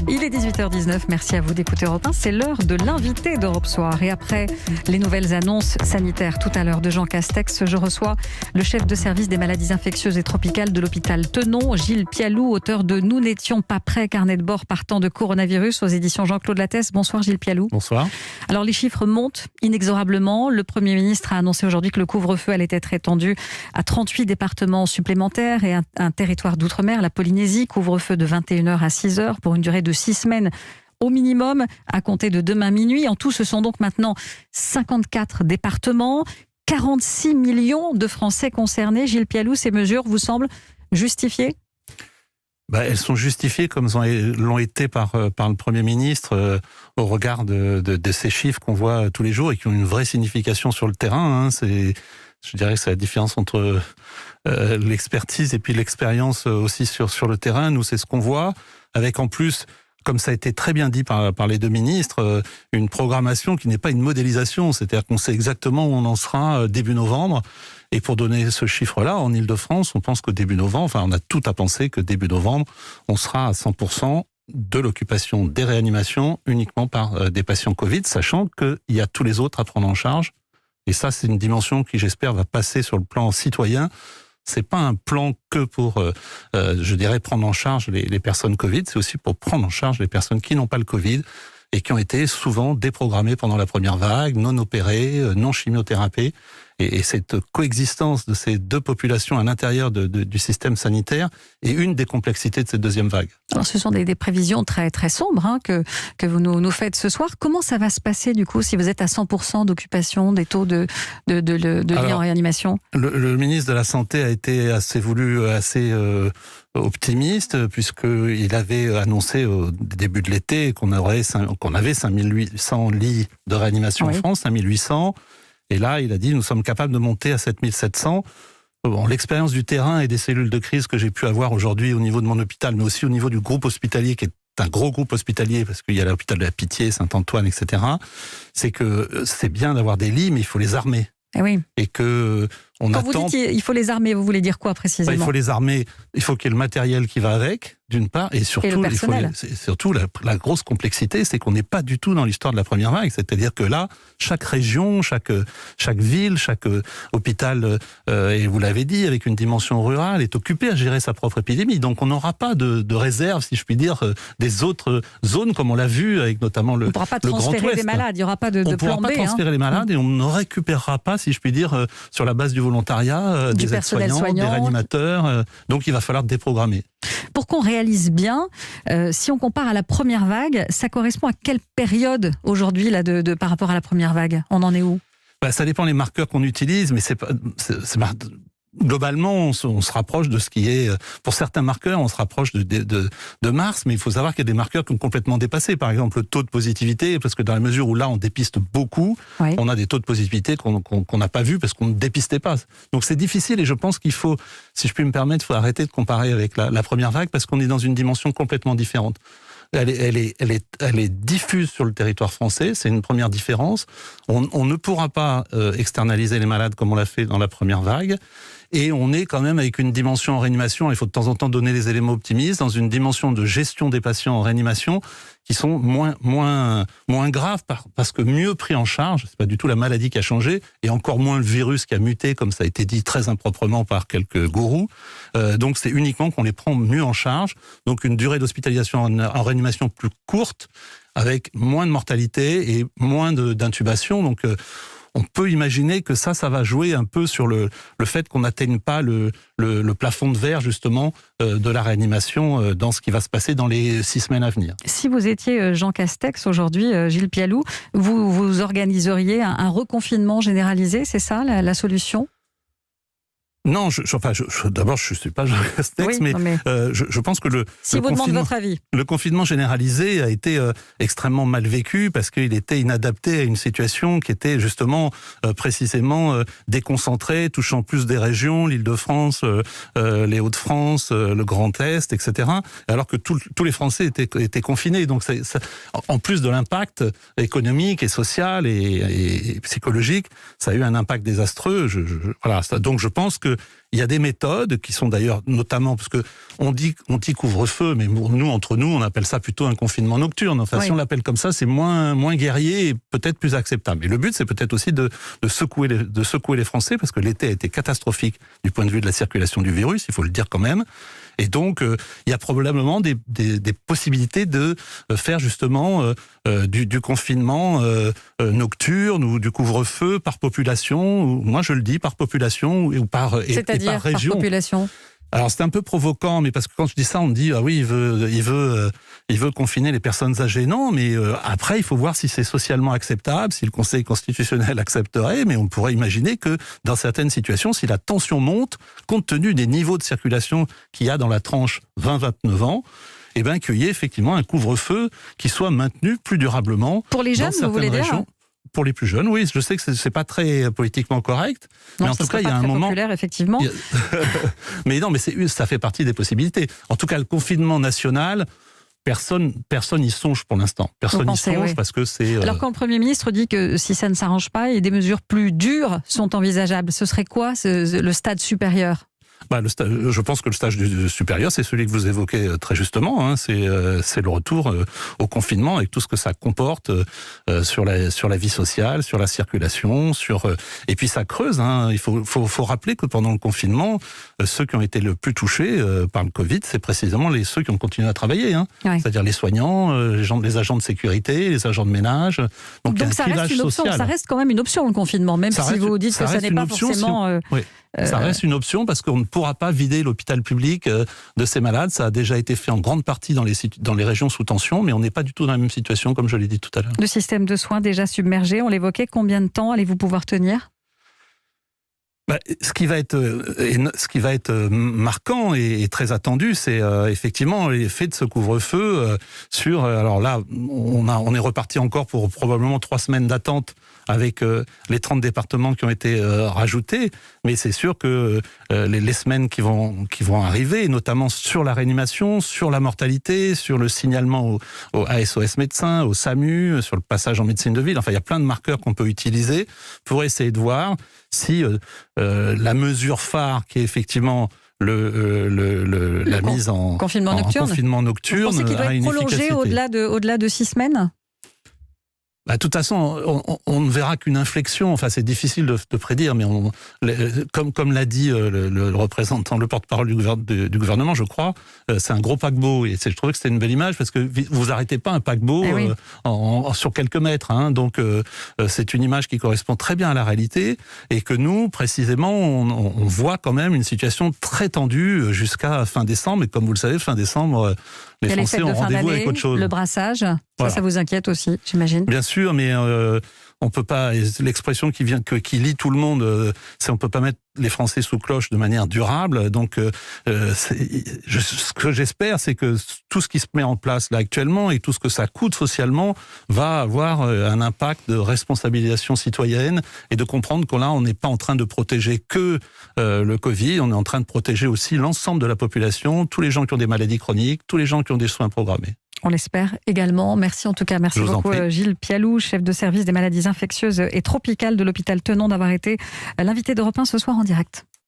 Il est 18h19, merci à vous d'écouter Europe 1. C'est l'heure de l'invité d'Europe Soir. Et après les nouvelles annonces sanitaires tout à l'heure de Jean Castex, je reçois le chef de service des maladies infectieuses et tropicales de l'hôpital Tenon, Gilles Pialou, auteur de Nous n'étions pas prêts, carnet de bord partant de coronavirus aux éditions Jean-Claude Lattès. Bonsoir Gilles Pialou. Bonsoir. Alors les chiffres montent inexorablement. Le Premier ministre a annoncé aujourd'hui que le couvre-feu allait être étendu à 38 départements supplémentaires et un territoire d'outre-mer, la Polynésie, couvre-feu de 21h à 6h pour une durée de 6 semaines au minimum, à compter de demain minuit. En tout, ce sont donc maintenant 54 départements, 46 millions de Français concernés. Gilles Pialou, ces mesures vous semblent justifiées ? Elles sont justifiées comme l'ont été par le Premier ministre au regard de ces chiffres qu'on voit tous les jours et qui ont une vraie signification sur le terrain. Je dirais que c'est la différence entre l'expertise et puis l'expérience aussi sur le terrain. Nous, c'est ce qu'on voit, avec en plus, comme ça a été très bien dit par les deux ministres, une programmation qui n'est pas une modélisation, c'est-à-dire qu'on sait exactement où on en sera début novembre. Et pour donner ce chiffre-là, en Ile-de-France, on pense qu'au début novembre, on a tout à penser que début novembre, on sera à 100% de l'occupation des réanimations uniquement par des patients Covid, sachant qu'il y a tous les autres à prendre en charge. Et ça, c'est une dimension qui, j'espère, va passer sur le plan citoyen. C'est pas un plan que pour, je dirais, prendre en charge les personnes Covid, c'est aussi pour prendre en charge les personnes qui n'ont pas le Covid et qui ont été souvent déprogrammées pendant la première vague, non opérées, non chimiothérapiées. Et cette coexistence de ces deux populations à l'intérieur du système sanitaire est une des complexités de cette deuxième vague. Alors ce sont des prévisions très, très sombres que vous nous faites ce soir. Comment ça va se passer du coup si vous êtes à 100% d'occupation des taux de lits en réanimation ? Le ministre de la Santé a été assez optimiste puisqu'il avait annoncé au début de l'été qu'on avait 5800 lits de réanimation en France, 5800. Et là, il a dit, nous sommes capables de monter à 7700. Bon, l'expérience du terrain et des cellules de crise que j'ai pu avoir aujourd'hui au niveau de mon hôpital, mais aussi au niveau du groupe hospitalier, qui est un gros groupe hospitalier, parce qu'il y a l'hôpital de la Pitié, Saint-Antoine, etc., c'est que c'est bien d'avoir des lits, mais il faut les armer. Eh oui. Et que on Quand attend... vous dites qu'il faut les armer, vous voulez dire quoi précisément ? Il faut les armer, il faut qu'il y ait le matériel qui va avec, d'une part, et surtout, le personnel. La grosse complexité, c'est qu'on n'est pas du tout dans l'histoire de la première vague. C'est-à-dire que là, chaque région, chaque ville, chaque hôpital, et vous l'avez dit, avec une dimension rurale, est occupé à gérer sa propre épidémie. Donc on n'aura pas de réserve, si je puis dire, des autres zones, comme on l'a vu avec notamment le Grand Ouest. On ne pourra pas transférer des malades, il n'y aura pas de plan B. On ne pourra pas transférer les malades et on ne récupérera pas, si je puis dire, sur la base du volontariat, des aides-soignants, des réanimateurs. Donc il va falloir déprogrammer. Pour qu'on réalise bien, si on compare à la première vague, ça correspond à quelle période aujourd'hui là, par rapport à la première vague ? On en est où ? Ça dépend des marqueurs qu'on utilise, mais globalement, on se rapproche de ce qui est... Pour certains marqueurs, on se rapproche de mars, mais il faut savoir qu'il y a des marqueurs qui ont complètement dépassé. Par exemple, le taux de positivité, parce que dans la mesure où là, on dépiste beaucoup, oui, on a des taux de positivité qu'on n'a pas vus parce qu'on ne dépistait pas. Donc c'est difficile et je pense qu'il faut, si je puis me permettre, il faut arrêter de comparer avec la première vague parce qu'on est dans une dimension complètement différente. Elle est diffuse sur le territoire français, c'est une première différence. On ne pourra pas externaliser les malades comme on l'a fait dans la première vague. Et on est quand même avec une dimension en réanimation, il faut de temps en temps donner les éléments optimistes, dans une dimension de gestion des patients en réanimation qui sont moins graves parce que mieux pris en charge. C'est pas du tout la maladie qui a changé et encore moins le virus qui a muté, comme ça a été dit très improprement par quelques gourous. Donc c'est uniquement qu'on les prend mieux en charge. Donc une durée d'hospitalisation en réanimation plus courte, avec moins de mortalité et moins d'intubation. Donc on peut imaginer que ça va jouer un peu sur le fait qu'on n'atteigne pas le plafond de verre, justement, de la réanimation dans ce qui va se passer dans les 6 semaines à venir. Si vous étiez Jean Castex aujourd'hui, Gilles Pialou, vous organiseriez un reconfinement généralisé, c'est ça la solution ? Non, d'abord, je ne suis pas Jean Castex, oui, mais je pense que si vous demandez votre avis. Le confinement généralisé a été extrêmement mal vécu parce qu'il était inadapté à une situation qui était justement précisément déconcentrée, touchant plus des régions, l'Île-de-France, les Hauts-de-France, le Grand Est, etc. Alors que tous les Français étaient confinés. Donc, en plus de l'impact économique et social et psychologique, ça a eu un impact désastreux. Donc, je pense que que il y a des méthodes qui sont d'ailleurs, notamment, parce que on dit couvre-feu, mais nous, entre nous, on appelle ça plutôt un confinement nocturne. Enfin, si on l'appelle comme ça, c'est moins guerrier et peut-être plus acceptable. Et le but, c'est peut-être aussi de secouer les Français, parce que l'été a été catastrophique du point de vue de la circulation du virus, il faut le dire quand même. Et donc, il y a probablement des possibilités de faire justement du confinement nocturne ou du couvre-feu par population. Moi, je le dis, par population ou par région. C'est-à-dire par population. Alors c'est un peu provoquant, mais parce que quand je dis ça, on me dit ah oui, il veut confiner les personnes âgées. Non, mais après il faut voir si c'est socialement acceptable, si le Conseil constitutionnel accepterait. Mais on pourrait imaginer que dans certaines situations, si la tension monte, compte tenu des niveaux de circulation qu'il y a dans la tranche 20-29 ans, eh ben qu'il y ait effectivement un couvre-feu qui soit maintenu plus durablement. Pour les jeunes, vous voulez dire ? Pour les plus jeunes, oui, je sais que c'est pas très politiquement correct, non, mais en tout cas, il y a un moment populaire, effectivement. mais non, mais ça fait partie des possibilités. En tout cas, le confinement national, personne y songe pour l'instant. Personne n'y songe parce que c'est. Alors quand le Premier ministre dit que si ça ne s'arrange pas, et des mesures plus dures sont envisageables, ce serait quoi le stade supérieur ? Je pense que le stage supérieur, c'est celui que vous évoquez très justement. Hein, c'est le retour au confinement avec tout ce que ça comporte sur la vie sociale, sur la circulation, et puis ça creuse. Hein, il faut rappeler que pendant le confinement, ceux qui ont été le plus touchés par le Covid, c'est précisément ceux qui ont continué à travailler. Hein, c'est-à-dire les soignants, les agents de sécurité, les agents de ménage. Donc ça reste une option. Ça reste quand même une option, le confinement, même si vous dites que ça n'est pas forcément. Ça reste une option parce qu'on ne pourra pas vider l'hôpital public de ses malades. Ça a déjà été fait en grande partie dans les régions sous tension, mais on n'est pas du tout dans la même situation, comme je l'ai dit tout à l'heure. Le système de soins déjà submergé, on l'évoquait, combien de temps allez-vous pouvoir tenir ? Ce qui va être marquant et très attendu, c'est effectivement l'effet de ce couvre-feu sur. Alors là, on est reparti encore pour probablement 3 semaines d'attente avec les 30 départements qui ont été rajoutés, mais c'est sûr que les semaines qui vont arriver, notamment sur la réanimation, sur la mortalité, sur le signalement à SOS médecins, au SAMU, sur le passage en médecine de ville, enfin il y a plein de marqueurs qu'on peut utiliser pour essayer de voir si la mesure phare qui est effectivement la mise en confinement nocturne, vous pensez qu'il doit être prolongé au-delà de 6 semaines ? De toute façon, on ne verra qu'une inflexion. Enfin, c'est difficile de prédire, mais comme l'a dit le représentant, le porte-parole du gouvernement, je crois, c'est un gros paquebot. Et je trouvais que c'était une belle image parce que vous arrêtez pas un paquebot sur quelques mètres. Hein, donc, c'est une image qui correspond très bien à la réalité et que nous, précisément, on voit quand même une situation très tendue jusqu'à fin décembre. Et comme vous le savez, fin décembre, les Français ont rendez-vous avec autre chose. Le brassage, ça vous inquiète aussi, j'imagine. Bien sûr, mais on peut pas. L'expression qui lie tout le monde, c'est on peut pas mettre les Français sous cloche de manière durable. Donc, ce que j'espère, c'est que tout ce qui se met en place là actuellement et tout ce que ça coûte socialement va avoir un impact de responsabilisation citoyenne et de comprendre que là, on n'est pas en train de protéger que le Covid, on est en train de protéger aussi l'ensemble de la population, tous les gens qui ont des maladies chroniques, tous les gens qui ont des soins programmés. On l'espère également. Merci en tout cas. Merci beaucoup Gilles Pialou, chef de service des maladies infectieuses et tropicales de l'hôpital Tenon, d'avoir été l'invité d'Europe 1 ce soir en direct.